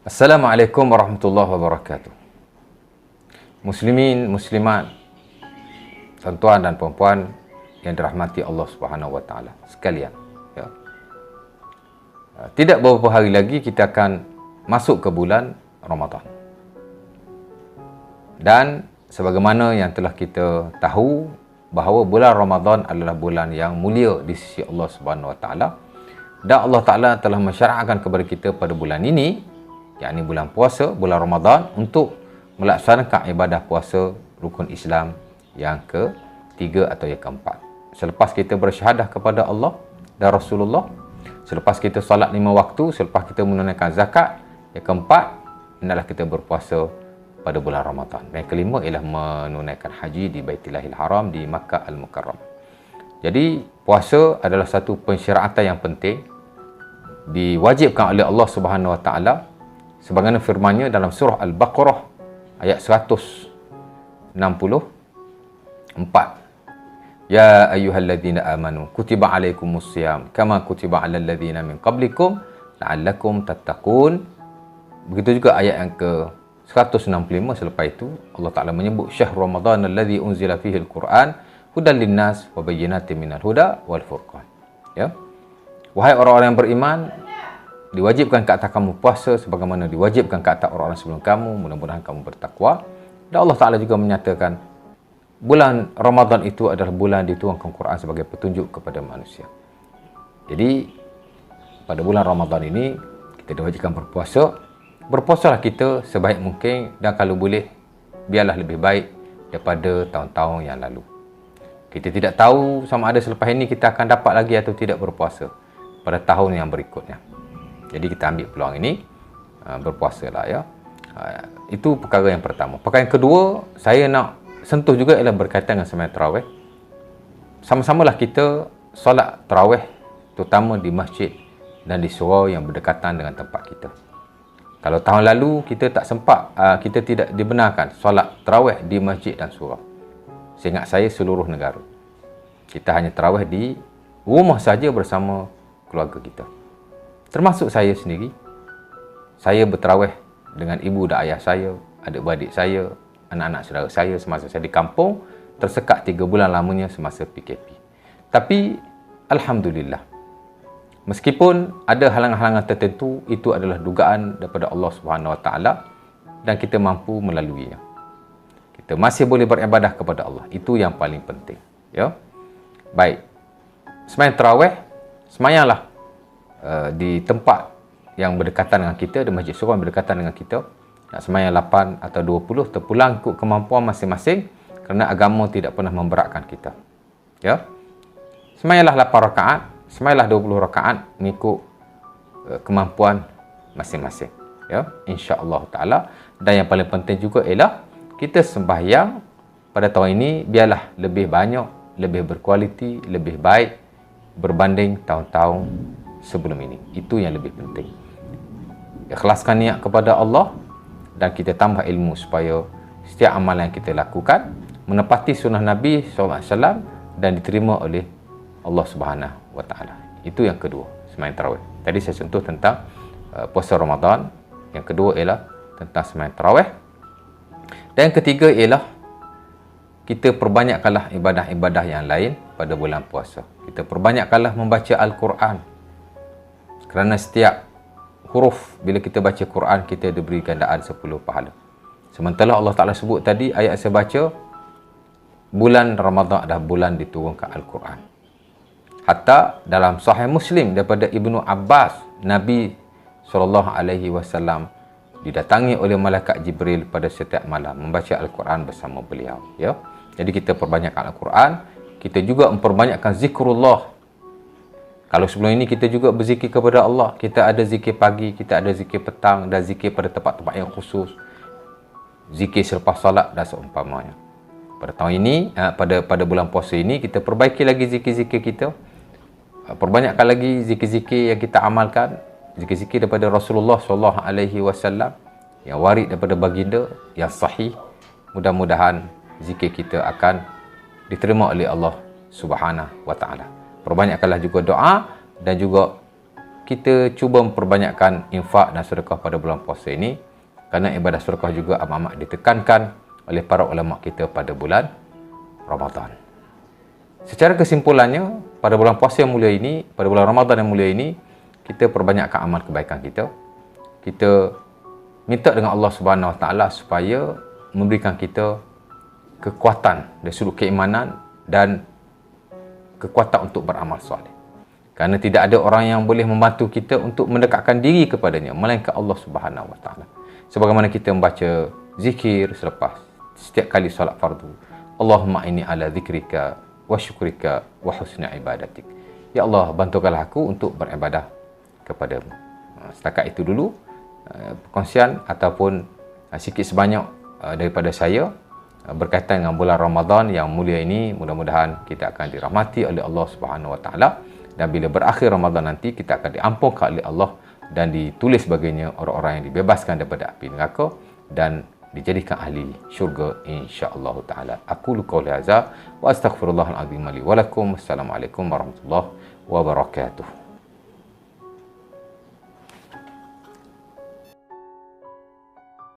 Assalamualaikum warahmatullahi wabarakatuh. Muslimin, muslimat, tuan-tuan dan puan-puan yang dirahmati Allah Subhanahu wa taala sekalian, ya. Tidak beberapa hari lagi kita akan masuk ke bulan Ramadan. Dan sebagaimana yang telah kita tahu bahawa bulan Ramadan adalah bulan yang mulia di sisi Allah Subhanahu wa taala, dan Allah Taala telah mensyariatkan kepada kita pada bulan ini, yakni bulan puasa, bulan Ramadan, untuk melaksanakan ibadah puasa rukun Islam yang ketiga atau yang keempat. Selepas kita bersyahadah kepada Allah dan Rasulullah, selepas kita solat 5 waktu, selepas kita menunaikan zakat, yang keempat adalah kita berpuasa pada bulan Ramadan. Yang kelima ialah menunaikan haji di Baitillahil Haram di Makkah Al-Mukarramah. Jadi puasa adalah satu pensyariatan yang penting, diwajibkan oleh Allah Subhanahu wa taala sebagaimana firman-Nya dalam surah Al-Baqarah ayat 164. Ya ayyuhalladzina amanu kutiba alaikumusiyam kama kutiba alal ladzina min qablikum la'allakum tattaqun. Begitu juga ayat yang ke 165 selepas itu Allah Taala menyebut syahrul ramadan alladzi unzila fihi al-Quran hudan linnas wa bayyinatin minal huda wal furqan. Ya. Wahai orang-orang yang beriman, diwajibkan ke atas kamu puasa sebagaimana diwajibkan ke atas orang-orang sebelum kamu, mudah-mudahan kamu bertakwa. Dan Allah Taala juga menyatakan bulan Ramadan itu adalah bulan diturunkan Quran sebagai petunjuk kepada manusia. Jadi pada bulan Ramadan ini kita diwajibkan berpuasa. Berpuasalah kita sebaik mungkin, dan kalau boleh biarlah lebih baik daripada tahun-tahun yang lalu. Kita tidak tahu sama ada selepas ini kita akan dapat lagi atau tidak berpuasa pada tahun yang berikutnya. Jadi kita ambil peluang ini, berpuasalah, ya. Itu perkara yang pertama. Perkara yang kedua, saya nak sentuh juga ialah berkaitan dengan sembahyang tarawih. Sama-samalah kita solat tarawih, terutama di masjid dan di surau yang berdekatan dengan tempat kita. Kalau tahun lalu kita tak sempat, kita tidak dibenarkan solat tarawih di masjid dan surau. Seingat saya seluruh negara, kita hanya tarawih di rumah saja bersama keluarga kita. Termasuk saya sendiri. Saya bertarawih dengan ibu dan ayah saya, adik-beradik saya, anak-anak saudara saya semasa saya di kampung, tersekat 3 bulan lamanya semasa PKP. Tapi alhamdulillah, meskipun ada halangan-halangan tertentu, itu adalah dugaan daripada Allah Subhanahu wa taala dan kita mampu melaluinya. Kita masih boleh beribadah kepada Allah. Itu yang paling penting, ya. Baik. Sembahyang tarawih, sembahyanglah di tempat yang berdekatan dengan kita, di masjid surau yang berdekatan dengan kita. Nak sembahyang 8 atau 20 terpulang ikut kemampuan masing-masing, kerana agama tidak pernah memberatkan kita. Ya. Sembahyanglah 8 rakaat, sembahyanglah 20 rakaat mengikut kemampuan masing-masing. Ya, insya-Allah taala. Dan yang paling penting juga ialah kita sembahyang pada tahun ini biarlah lebih banyak, lebih berkualiti, lebih baik berbanding tahun-tahun sebelum ini. Itu yang lebih penting. Ikhlaskan niat kepada Allah dan kita tambah ilmu supaya setiap amalan yang kita lakukan menepati sunnah Nabi SAW dan diterima oleh Allah Subhanahu wa taala. Itu yang kedua, sembahyang tarawih. Tadi saya sentuh tentang puasa Ramadan. Yang kedua ialah tentang sembahyang tarawih. Dan yang ketiga ialah kita perbanyakkanlah ibadah-ibadah yang lain pada bulan puasa. Kita perbanyakkanlah membaca Al-Quran. Kerana setiap huruf bila kita baca Quran, kita diberi gandaan 10 pahala. Sementara Allah Ta'ala sebut tadi, ayat saya baca, bulan Ramadan adalah bulan diturunkan Al-Quran. Hatta dalam Sahih Muslim daripada Ibnu Abbas, Nabi SAW didatangi oleh malaikat Jibril pada setiap malam membaca Al-Quran bersama beliau, ya. Jadi kita perbanyakkan Al-Quran, kita juga memperbanyakkan zikrullah. Kalau sebelum ini kita juga berzikir kepada Allah, kita ada zikir pagi, kita ada zikir petang dan zikir pada tempat-tempat yang khusus, zikir selepas salat dan seumpamanya. Pada tahun ini, pada bulan puasa ini, kita perbaiki lagi zikir-zikir kita, perbanyakkan lagi zikir-zikir yang kita amalkan, zikir-zikir daripada Rasulullah SAW yang warid daripada baginda, yang sahih. Mudah-mudahan zikir kita akan diterima oleh Allah Subhanahu wa taala. Perbanyakkanlah juga doa dan juga kita cuba memperbanyakkan infak dan sedekah pada bulan puasa ini, kerana ibadah sedekah juga amat-amat ditekankan oleh para ulama kita pada bulan Ramadan. Secara kesimpulannya, pada bulan puasa yang mulia ini, pada bulan Ramadan yang mulia ini, kita perbanyakkan amal kebaikan kita. Kita minta dengan Allah Subhanahu Wa Taala supaya memberikan kita kekuatan dari sudut keimanan dan kekuatan untuk beramal soleh. Kerana tidak ada orang yang boleh membantu kita untuk mendekatkan diri kepadanya melainkan Allah Subhanahu Wa Taala. Sebagaimana kita membaca zikir selepas setiap kali solat fardu. Allahumma inni ala zikrika wa syukrika wa husni ibadatik. Ya Allah, bantukanlah aku untuk beribadah kepadamu. Setakat itu dulu perkongsian ataupun sikit sebanyak daripada saya berkaitan dengan bulan Ramadan yang mulia ini. Mudah-mudahan kita akan dirahmati oleh Allah Subhanahu Wa Taala, dan bila berakhir Ramadan nanti kita akan diampunkan oleh Allah dan ditulis baginya orang-orang yang dibebaskan daripada api neraka dan dijadikan ahli syurga insya-Allah taala. Aqulu qouli hadza wa astaghfirullahal azim li wa lakum. Assalamualaikum warahmatullahi wabarakatuh.